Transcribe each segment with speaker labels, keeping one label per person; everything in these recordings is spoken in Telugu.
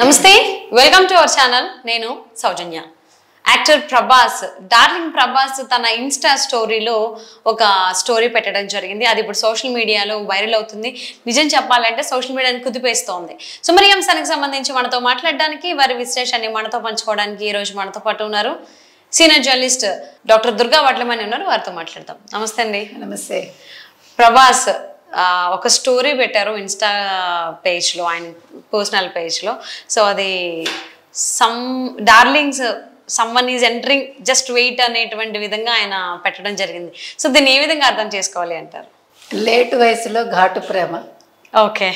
Speaker 1: నమస్తే వెల్కమ్ టు అవర్ ఛానల్ నేను సౌజన్య యాక్టర్ ప్రభాస్ డార్లింగ్ ప్రభాస్ తన ఇన్స్టా స్టోరీలో ఒక స్టోరీ పెట్టడం జరిగింది అది ఇప్పుడు సోషల్ మీడియాలో వైరల్ అవుతుంది నిజం చెప్పాలంటే సోషల్ మీడియాని కుదిపేస్తోంది సో మరి ఈ అంశానికి సంబంధించి మనతో మాట్లాడడానికి వారి విశ్లేషణని మనతో పంచుకోవడానికి ఈ రోజు మనతో పాటు ఉన్నారు సీనియర్ జర్నలిస్ట్ డాక్టర్ దుర్గా వడ్లమని ఉన్నారు వారితో మాట్లాడదాం నమస్తే అండి
Speaker 2: నమస్తే
Speaker 1: ప్రభాస్ ఒక స్టోరీ పెట్టారు ఇన్స్టా పేజ్లో ఆయన పర్సనల్ పేజ్లో సో అది darlings someone is entering just wait అనేటువంటి విధంగా ఆయన పెట్టడం జరిగింది సో దీన్ని ఏ విధంగా అర్థం చేసుకోవాలి అంటారు
Speaker 2: లేట్ వయసులో ఘాటు ప్రేమ
Speaker 1: ఓకే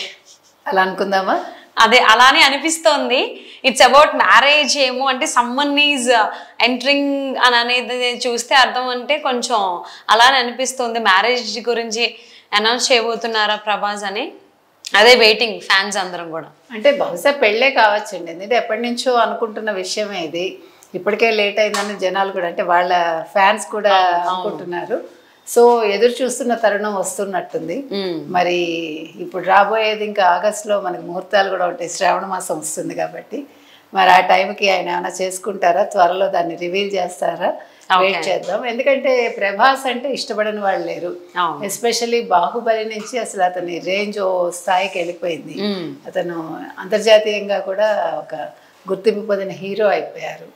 Speaker 2: అలా అనుకుందామా
Speaker 1: అదే అలానే అనిపిస్తోంది ఇట్స్ అబౌట్ మ్యారేజ్ ఏమో అంటే సమ్మన్ ఈజ్ ఎంటరింగ్ అని అనేది చూస్తే అర్థం అంటే కొంచెం అలానే అనిపిస్తుంది మ్యారేజ్ గురించి అనౌన్స్ చేయబోతున్నారా ప్రభాస్ అని అదే వెయిటింగ్ ఫ్యాన్స్ అందరం కూడా
Speaker 2: అంటే బహుశా పెళ్ళే కావచ్చండి ఎందుకంటే ఎప్పటి నుంచో అనుకుంటున్న విషయమే ఇది ఇప్పటికే లేట్ అయిందని జనాలు కూడా అంటే వాళ్ళ ఫ్యాన్స్ కూడా అనుకుంటున్నారు సో ఎదురు చూస్తున్న తరుణం వస్తున్నట్టుంది మరి ఇప్పుడు రాబోయేది ఇంకా ఆగస్టులో మనకి ముహూర్తాలు కూడా ఉంటాయి శ్రావణ మాసం వస్తుంది కాబట్టి మరి ఆ టైంకి ఆయన ఏమైనా చేసుకుంటారా త్వరలో దాన్ని రివీల్ చేస్తారా వెయిట్ చేద్దాం ఎందుకంటే ప్రభాస్ అంటే ఇష్టపడని వాళ్ళు లేరు ఎస్పెషల్లీ బాహుబలి నుంచి అసలు అతని రేంజ్ ఓ స్థాయికి వెళ్ళిపోయింది అతను అంతర్జాతీయంగా కూడా ఒక గుర్తింపు పొందిన హీరో అయిపోయారు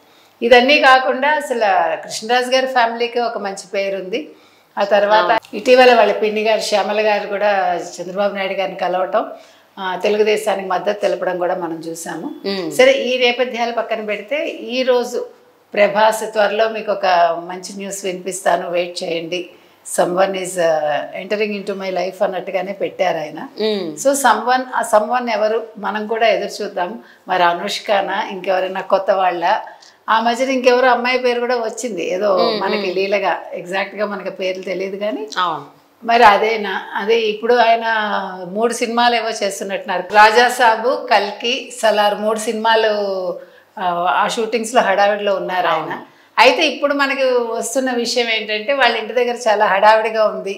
Speaker 2: ఇదన్నీ కాకుండా అసలు కృష్ణరాజు గారి ఫ్యామిలీకి ఒక మంచి పేరుంది ఆ తర్వాత ఇటీవల వాళ్ళ పిన్ని గారు శ్యామల గారు కూడా చంద్రబాబు నాయుడు గారిని కలవటం తెలుగుదేశానికి మద్దతు తెలపడం కూడా మనం చూసాము సరే ఈ నేపథ్యాలు పక్కన పెడితే ఈ రోజు ప్రభాస్ త్వరలో మీకు ఒక మంచి న్యూస్ వినిపిస్తాను వెయిట్ చేయండి someone is entering in to my life అన్నట్టుగానే పెట్టారు ఆయన సో ఆ సమ్వన్ ఎవరు మనం కూడా ఎదురు చూద్దాం మరి అనుష్కనా ఇంకెవరైనా కొత్త వాళ్ళ ఆ మధ్యన ఇంకెవరో అమ్మాయి పేరు కూడా వచ్చింది ఏదో మనకి లీలగా ఎగ్జాక్ట్గా మనకి పేర్లు తెలియదు కానీ మరి అదేనా అదే ఇప్పుడు ఆయన 3 సినిమాలు ఏవో చేస్తున్నట్టున్నారు రాజాసాబు కల్కి సలార్ 3 సినిమాలు ఆ షూటింగ్స్లో హడావిడిలో ఉన్నారు ఆయన అయితే ఇప్పుడు మనకి వస్తున్న విషయం ఏంటంటే వాళ్ళ ఇంటి దగ్గర చాలా హడావిడిగా ఉంది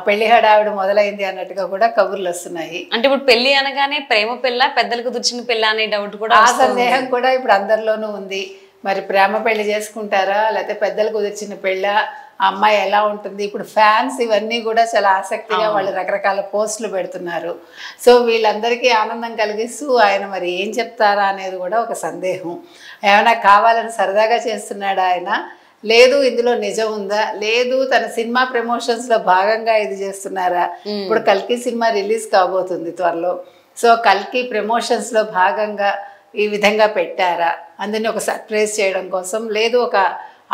Speaker 2: పెళ్లి హడావిడి మొదలైంది అన్నట్టుగా కూడా కబుర్లు వస్తున్నాయి అంటే
Speaker 1: ఇప్పుడు పెళ్లి అనగానే ప్రేమ పిల్ల పెద్దలకు తుడిచిన పిల్ల అనే డౌట్ కూడా
Speaker 2: ఆ సందేహం కూడా ఇప్పుడు అందరిలోనూ ఉంది మరి ప్రేమ పెళ్లి చేసుకుంటారా లేకపోతే పెద్దలు కుదిర్చిన పెళ్ళ ఆ అమ్మాయి ఎలా ఉంటుంది ఇప్పుడు ఫ్యాన్స్ ఇవన్నీ కూడా చాలా ఆసక్తిగా వాళ్ళు రకరకాల పోస్టులు పెడుతున్నారు సో వీళ్ళందరికీ ఆనందం కలిగిస్తూ ఆయన మరి ఏం చెప్తారా అనేది కూడా ఒక సందేహం ఏమైనా కావాలని సరదాగా చేస్తున్నాడా ఆయన లేదు ఇందులో నిజం ఉందా లేదు తన సినిమా ప్రమోషన్స్లో భాగంగా ఇది చేస్తున్నారా ఇప్పుడు కల్కి సినిమా రిలీజ్ కాబోతుంది త్వరలో సో కల్కి ప్రమోషన్స్లో భాగంగా ఈ విధంగా పెట్టారా అందరినీ ఒక సర్ప్రైజ్ చేయడం కోసం లేదు ఒక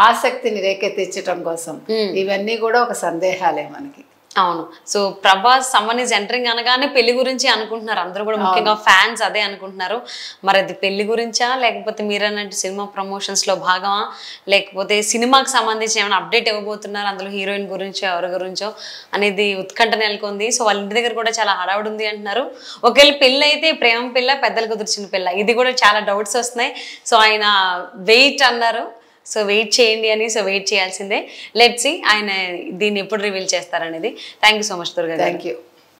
Speaker 2: ఆసక్తిని రేకెత్తించడం కోసం ఇవన్నీ కూడా ఒక సందేహాలే మనకి
Speaker 1: అవును so Prabhas someone is entering అనగానే పెళ్లి గురించి అనుకుంటున్నారు అందరూ కూడా ముఖ్యంగా ఫ్యాన్స్ అదే అనుకుంటున్నారు మరి అది పెళ్లి గురించా లేకపోతే మీరు అన్నట్టు సినిమా ప్రమోషన్స్ లో భాగమా లేకపోతే సినిమాకి సంబంధించి ఏమైనా అప్డేట్ ఇవ్వబోతున్నారు అందులో హీరోయిన్ గురించో ఎవరి గురించో అనేది ఉత్కంఠ నెలకొంది సో వాళ్ళ ఇంటి దగ్గర కూడా చాలా హడావుడి ఉంది అంటున్నారు ఒకవేళ పెళ్ళి అయితే ప్రేమ పిల్ల పెద్దలకు కుదిర్చిన పిల్ల ఇది కూడా చాలా డౌట్స్ వస్తున్నాయి సో ఆయన వెయిట్ అన్నారు సో వెయిట్ చేయండి అని సో వెయిట్ చేయాల్సిందే లెట్స్ సీ ఆయన దీన్ని ఎప్పుడు రివీల్ చేస్తారనేది thank you so much Durga
Speaker 2: thank you